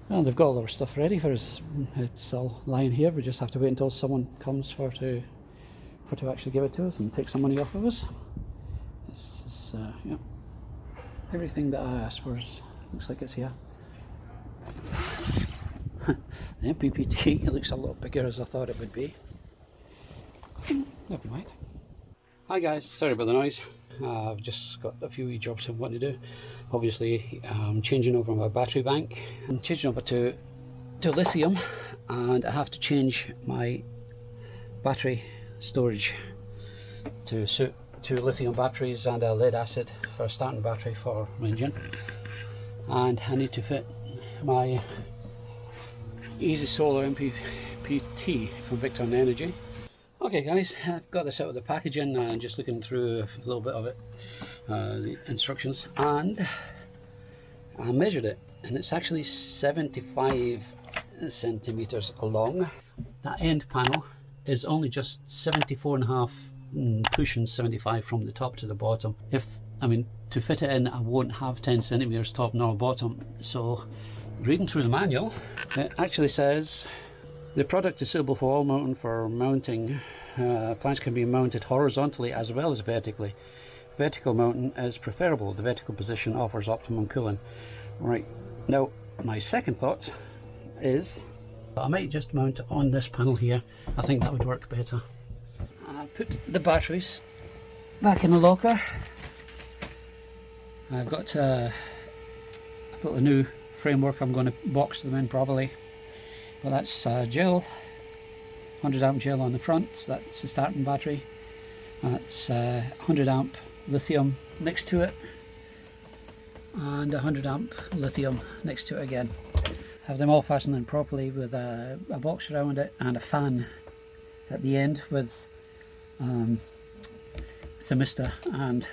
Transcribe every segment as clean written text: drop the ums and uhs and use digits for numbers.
Well, they've got all our stuff ready for us. It's all lying here. We just have to wait until someone comes to actually give it to us and take some money off of us. This is yeah, everything that I asked for looks like it's here. The MPPT looks a lot bigger as I thought it would be. Never mind. Hi guys, sorry about the noise. I've just got a few wee jobs I want to do. Obviously I'm changing over my battery bank. I'm changing over to lithium, and I have to change my battery storage to suit two lithium batteries and a lead acid for a starting battery for my engine. And I need to fit my Easy Solar MPPT from Victron Energy. Okay guys, I've got this out of the packaging and just looking through a little bit of it, the instructions, and I measured it and it's actually 75 centimeters long. That end panel is only just 74.5, pushing 75 from the top to the bottom. To fit it in, I won't have 10 centimeters top nor bottom. So reading through the manual, it actually says the product is suitable for all mounting. Plants can be mounted horizontally as well as vertically. Vertical mounting is preferable. The vertical position offers optimum cooling. Right, now my second thought is I might just mount it on this panel here. I think that would work better. I put the batteries back in the locker. I've got a new framework. I'm going to box them in properly. Well, that's gel, 100 amp gel on the front. That's the starting battery. That's 100 amp lithium next to it, and 100 amp lithium next to it again. Have them all fastened in properly with a box around it and a fan at the end with thermistor and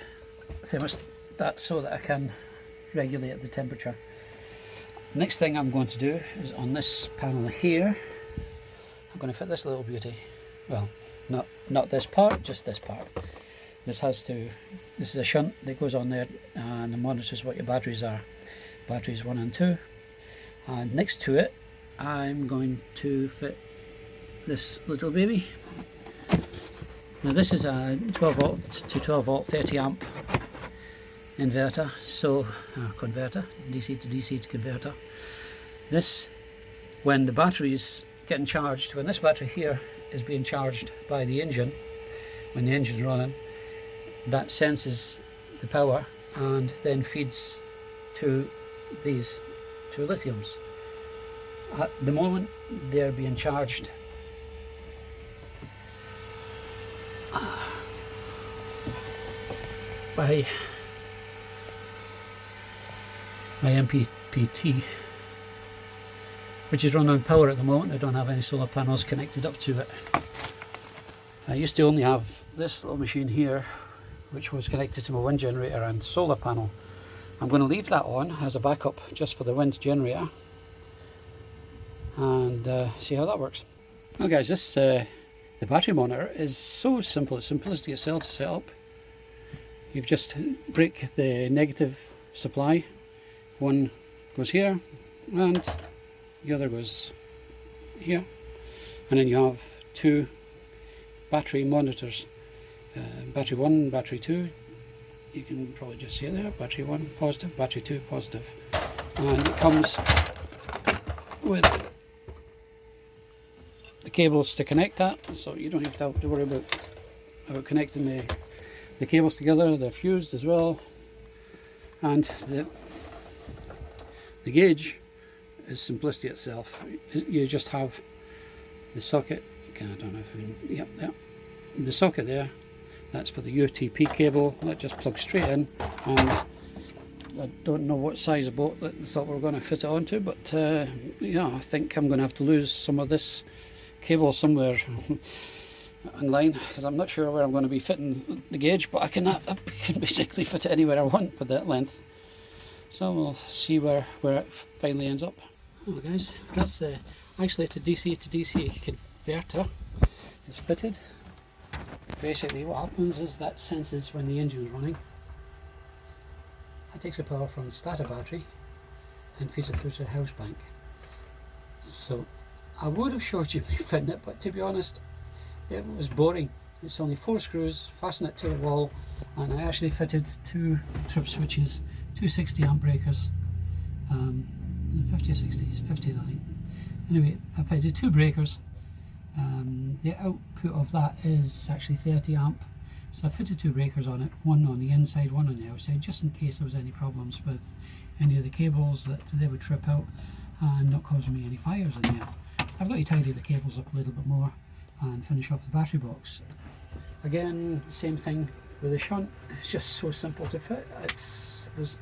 thermostat so that I can regulate the temperature. Next thing I'm going to do is on this panel here, I'm going to fit this little beauty. Well, not this part, just this part. This is a shunt that goes on there and it monitors what your batteries are. Batteries 1 and 2. And next to it, I'm going to fit this little baby. Now this is a 12 volt to 12 volt 30 amp inverter, so converter, DC to DC converter. This, when the battery is getting charged, when this battery here is being charged by the engine, when the engine's running, that senses the power and then feeds to these two lithiums. At the moment they're being charged by my MPPT, which is run on power at the moment. I don't have any solar panels connected up to it. I used to only have this little machine here, which was connected to my wind generator and solar panel. I'm going to leave that on as a backup just for the wind generator and see how that works. Well guys, this the battery monitor is so simple. It's simplicity itself to set up. You just break the negative supply. One goes here and the other goes here, and then you have two battery monitors, battery 1, battery 2. You can probably just see it there, battery 1 positive, battery 2 positive, and it comes with the cables to connect that, so you don't have to worry about connecting the cables together. They're fused as well, and the gauge is simplicity itself. You just have the socket. I don't know if we can, yep, the socket there. That's for the UTP cable. That just plugs straight in, and I don't know what size of boat that I thought we were going to fit it onto, but yeah, I think I'm going to have to lose some of this cable somewhere online, because I'm not sure where I'm going to be fitting the gauge, but I can basically fit it anywhere I want with that length. So we'll see where it finally ends up. Oh guys, that's actually a DC to DC converter. It's fitted. Basically what happens is that senses when the engine is running. It takes the power from the starter battery and feeds it through to the house bank. So I would have showed you me fitting it, but to be honest, it was boring. It's only 4 screws, fasten it to the wall, and I actually fitted 2 trip switches, 2 60 amp breakers, 50 or 60s, 50s I think. Anyway, I fitted 2 breakers. The output of that is actually 30 amp, so I fitted 2 breakers on it, one on the inside, one on the outside, just in case there was any problems with any of the cables that they would trip out and not causing me any fires in there. I've got to tidy the cables up a little bit more and finish off the battery box. Again, same thing with the shunt. It's just so simple to fit. There's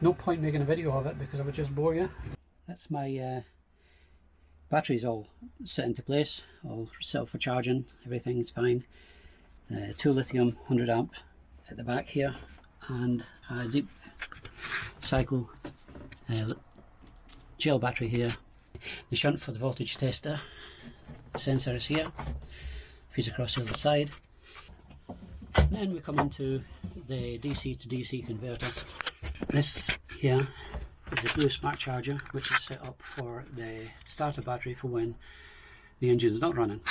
no point making a video of it because I would just bore you. That's my batteries all set into place, all set up for charging. Everything's fine. 2 lithium 100 amp at the back here, and a deep cycle gel battery here. The shunt for the voltage tester sensor is here, feeds across the other side. And then we come into the DC to DC converter. This here is the blue smart charger, which is set up for the starter battery for when the engine is not running.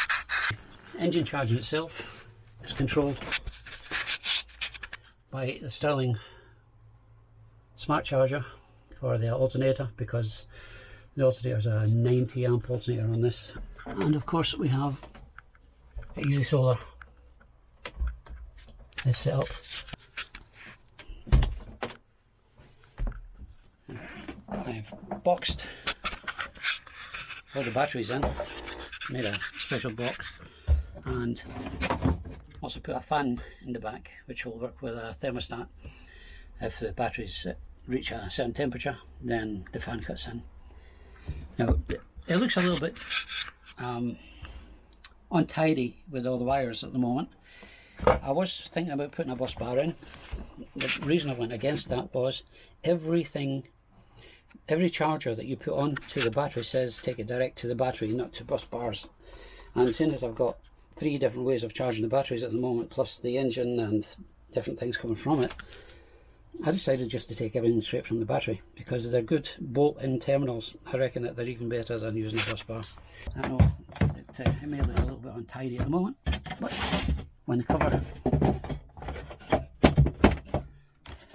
Engine charging itself is controlled by the Sterling smart charger for the alternator, because the alternator is a 90 amp alternator on this. And of course we have easy solar is set up. I've boxed all the batteries in, made a special box, and also put a fan in the back which will work with a thermostat. If the batteries reach a certain temperature, then the fan cuts in. Now it looks a little bit untidy with all the wires at the moment. I was thinking about putting a bus bar in. The reason I went against that was every charger that you put on to the battery says take it direct to the battery, not to bus bars. And seeing as I've got 3 different ways of charging the batteries at the moment, plus the engine and different things coming from it, I decided just to take everything straight from the battery, because they're good bolt-in terminals. I reckon that they're even better than using a bus bar. I know it may look a little bit untidy at the moment, but when the cover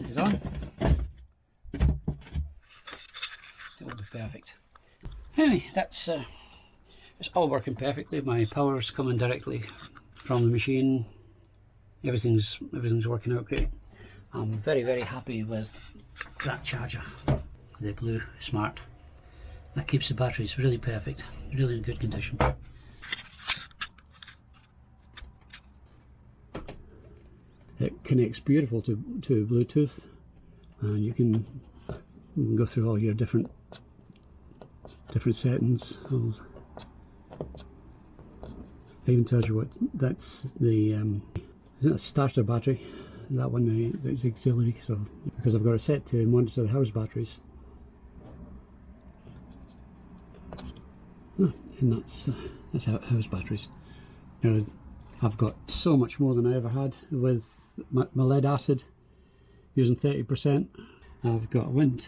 is on, it will be perfect. Anyway, that's it's all working perfectly. My power's coming directly from the machine. Everything's working out great. I'm very happy with that charger, the blue smart. That keeps the batteries really perfect, really in good condition. It connects beautiful to Bluetooth, and you can go through all your different settings. It even tells you what that's the isn't a starter battery. That one is auxiliary, so because I've got it set to monitor the house batteries. And that's house batteries. Now I've got so much more than I ever had with my lead acid, using 30%. I've got a wind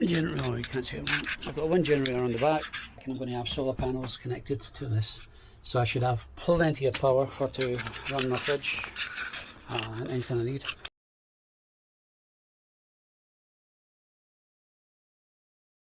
generator. Oh, you can't see it. I've got a wind generator on the back, and I'm going to have solar panels connected to this, so I should have plenty of power to run my fridge. Anything I need.